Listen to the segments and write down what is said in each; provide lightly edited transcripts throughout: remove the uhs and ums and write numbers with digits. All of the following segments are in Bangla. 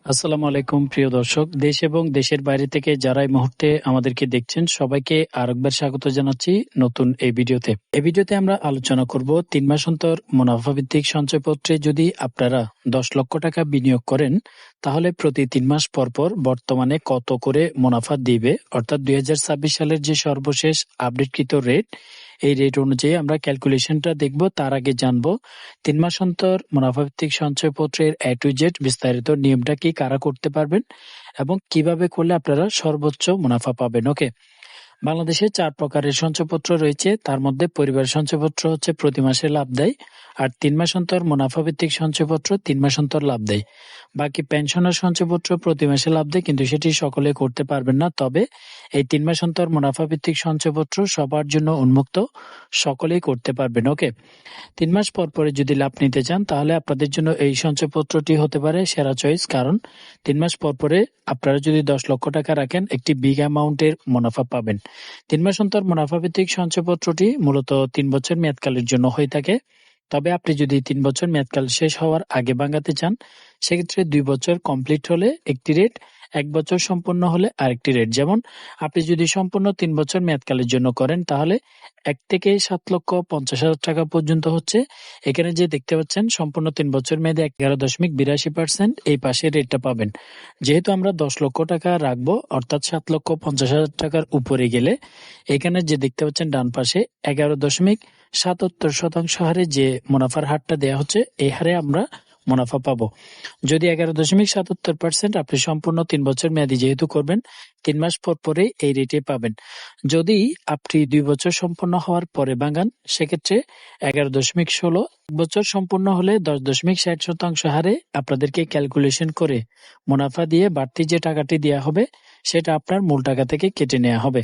আসসালামু আলাইকুম প্রিয় দর্শক, দেশ এবং দেশের বাইরে থেকে যারা এই মুহূর্তে আমাদেরকে দেখছেন সবাইকে আরেকবার স্বাগত জানাচ্ছি নতুন এই ভিডিওতে। এই ভিডিওতে আমরা আলোচনা করব ৩ মাস অন্তর মুনাফা ভিত্তিক সঞ্চয়পত্রে যদি আপনারা ১০ লক্ষ টাকা বিনিয়োগ করেন তাহলে প্রতি ৩ মাস পর পর বর্তমানে কত করে মুনাফা দিবে, অর্থাৎ ২০২৬ সালের যে সর্বশেষ আপডেটকৃত রেট, এই রেট অনুযায়ী আমরা ক্যালকুলেশনটা দেখব। তার আগে জানবো ৩ মাস অন্তর মুনাফাভিত্তিক সঞ্চয়পত্রের A to Z বিস্তারিত নিয়মটা কি, কারা করতে পারবেন এবং কিভাবে করলে আপনারা সর্বোচ্চ মুনাফা পাবেন। ওকে, বাংলাদেশে ৪ প্রকারের সঞ্চয়পত্র রয়েছে। তার মধ্যে পরিবার সঞ্চয়পত্র হচ্ছে প্রতি মাসে লাভ দেয়, আর ৩ মাস অন্তর মুনাফাভিত্তিক সঞ্চয়পত্র ৩ মাস অন্তর লাভ দেয়। বাকি পেনশনের সঞ্চয়পত্র প্রতি মাসে লাভ দেয়, কিন্তু সেটি সকলে করতে পারবেন না। তবে এই ৩ মাস অন্তর মুনাফাভিত্তিক সঞ্চয়পত্র সবার জন্য উন্মুক্ত, সকলেই করতে পারবেন। ওকে, ৩ মাস পর পরে যদি লাভ নিতে চান তাহলে আপনাদের জন্য এই সঞ্চয়পত্রটি হতে পারে সেরা চয়েস, কারণ ৩ মাস পর পরে আপনারা যদি ১০ লক্ষ টাকা রাখেন একটি বিগ অ্যামাউন্টের মুনাফা পাবেন। ৩ মাস অন্তর মুনাফাভিত্তিক সঞ্চয়পত্রটি মূলত ৩ বছর মেয়াদকালের জন্য হয়ে থাকে। তবে আপনি যদি ৩ বছর মেয়াদকাল শেষ হওয়ার আগে ভাঙাতে চান সেক্ষেত্রে ২ বছর কমপ্লিট হলে একটি রেট, ১ বছর সম্পূর্ণ হলে আরেকটি রেট। যেমন আপনি যদি সম্পূর্ণ ৩ বছর মেয়াদকালের জন্য করেন তাহলে ১ থেকে ৭,৫০,০০০ টাকা পর্যন্ত হচ্ছে। এখানে যে দেখতে পাচ্ছেন সম্পূর্ণ ৩ বছর মেয়াদে ১১.৮২% এই পাশে রেটটা পাবেন। যেহেতু আমরা ১০ লক্ষ টাকা রাখবো অর্থাৎ ৭,৫০,০০০ টাকার উপরে গেলে এখানে যে দেখতে পাচ্ছেন ডান পাশে ১১.৭৭% হারে যে মুনাফার হারটা দেয়া হচ্ছে, এই হারে আমরা মুনাফা পাবো। যদি ১১.৭৭% আপনি সম্পূর্ণ ৩ বছর মেয়াদি যেহেতু করবেন ৩ মাস পর পরে এই রেটে পাবেন। যদি আপনি ২ বছর সম্পন্ন হওয়ার পরে ভাঙান সেক্ষেত্রে ১১.১৬, বছর সম্পূর্ণ হলে ১০.৬০% হারে আপনাদেরকে ক্যালকুলেশন করে মুনাফা দিয়ে বাড়তি যে টাকাটি দেওয়া হবে সেটা আপনার মূল টাকা থেকে কেটে নেওয়া হবে।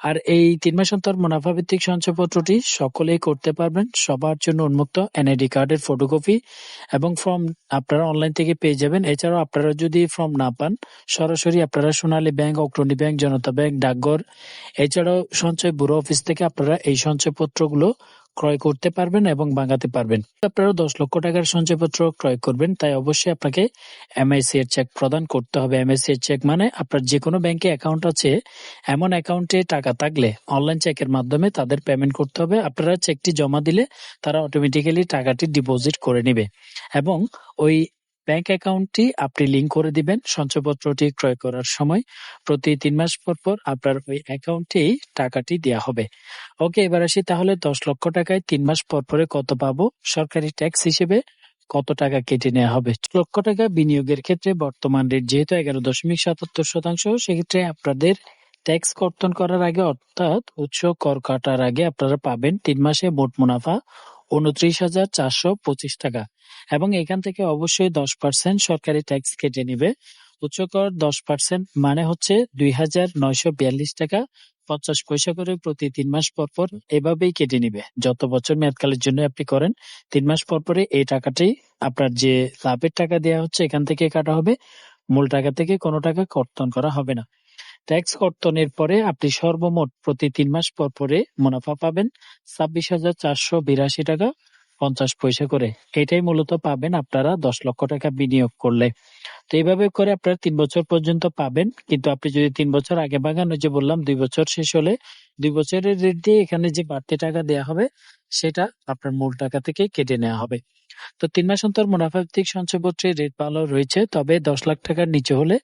আর এই ৩ মাস অন্তর মুনাফা ভিত্তিক সঞ্চয়পত্রটি সকলেই করতে পারবেন, সবার জন্য উন্মুক্ত। এনআইডি কার্ডের ফটোকপি এবং ফর্ম আপনারা অনলাইন থেকে পেয়ে যাবেন। এছাড়াও আপনারা যদি ফর্ম না পান সরাসরি আপনারা সোনালী ব্যাংক, অগ্রণী ব্যাংক, জনতা ব্যাংক, ডাকঘর এছাড়াও সঞ্চয় ব্যুরো অফিস থেকে আপনারা এই সঞ্চয়পত্রগুলো ক্রয় করতে পারবেন এবং ভাঙাতে পারবেন। আপনারা ১০ লক্ষ টাকার সঞ্চয়পত্র ক্রয় করবেন তাই অবশ্যই আপনাকে এমআইসি এর চেক প্রদান করতে হবে। এমআইসি এর চেক মানে আপনার যে কোনো ব্যাংকে অ্যাকাউন্ট আছে এমন অ্যাকাউন্টে টাকা থাকলে অনলাইন চেকের মাধ্যমে তাদের পেমেন্ট করতে হবে। আপনারা চেকটি জমা দিলে তারা অটোমেটিক্যালি টাকাটি ডিপোজিট করে নেবে এবং ওই ব্যাংক অ্যাকাউন্টটি আপনি লিংক করে দিবেন সঞ্চয়পত্রটি ক্রয় করার সময়। প্রতি ৩ মাস পর পর আপনার ওই অ্যাকাউন্টে টাকাটি দেওয়া হবে। ওকে, এবার আসি তাহলে ১০ লক্ষ টাকায় ৩ মাস পর পরে কত পাবো, সরকারি ট্যাক্স হিসেবে কত টাকা কেটে নেওয়া হবে। ১০ লক্ষ টাকা বিনিয়োগের ক্ষেত্রে বর্তমান রেট যেহেতু ১১.৭৭%, সেক্ষেত্রে আপনাদের ট্যাক্স কর্তন করার আগে অর্থাৎ উৎস কর কাটার আগে আপনারা পাবেন ৩ মাসে মোট মুনাফা ২৯,৪২৫ টাকা এবং এখান থেকে অবশ্যই ১০% সরকারি ট্যাক্স কেটে নিবে। উচ্চ কর ১০% মানে হচ্ছে ২,৯৪২ টাকা ৫০ পয়সা করে প্রতি ৩ মাস পর পর এভাবেই কেটে নিবে। যত বছর মেয়াদকালের জন্য আপনি করেন ৩ মাস পর পরে এই টাকাটি আপনার যে লাভের টাকা দেওয়া হচ্ছে এখান থেকে কাটা হবে, মূল টাকা থেকে কোনো টাকা কর্তন করা হবে না। ট্যাক্স কর্তনের পরে আপনি সর্বমোট প্রতি ৩ মাস পর পরে মুনাফা পাবেন ২৬,৪৮২ টাকা ৫০ পয়সা করে। এটাই মূলত পাবেন আপনারা ১০ লক্ষ টাকা বিনিয়োগ করলে। তো এইভাবে করে আপনারা ৩ বছর পর্যন্ত পাবেন, কিন্তু আপনি যদি ৩ বছর আগে ভাঙান, ওই যে বললাম ২ বছর শেষ হলে ২ বছরের রেট দিয়ে এখানে যে বাড়তি টাকা দেওয়া হবে সেটা আপনার মূল টাকা থেকে কেটে নেওয়া হবে। তো ৩ মাস অন্তর মুনাফা ভিত্তিক সঞ্চয়পত্রের রেট ভালো রয়েছে, তবে ১০ লাখ টাকার নিচে হলে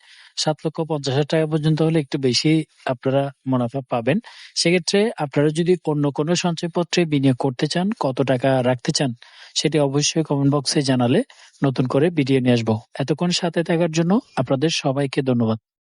৭,৫০,০০০ টাকা পর্যন্ত হলে একটু বেশি আপনারা মুনাফা পাবেন। সেক্ষেত্রে আপনারা যদি অন্য কোনো সঞ্চয়পত্রে বিনিয়োগ করতে চান, কত টাকা রাখতে চান সেটি অবশ্যই কমেন্ট বক্সে জানালে নতুন করে ভিডিও নিয়ে আসবো। এতক্ষণ সাথে থাকার জন্য আপনাদের সবাইকে ধন্যবাদ।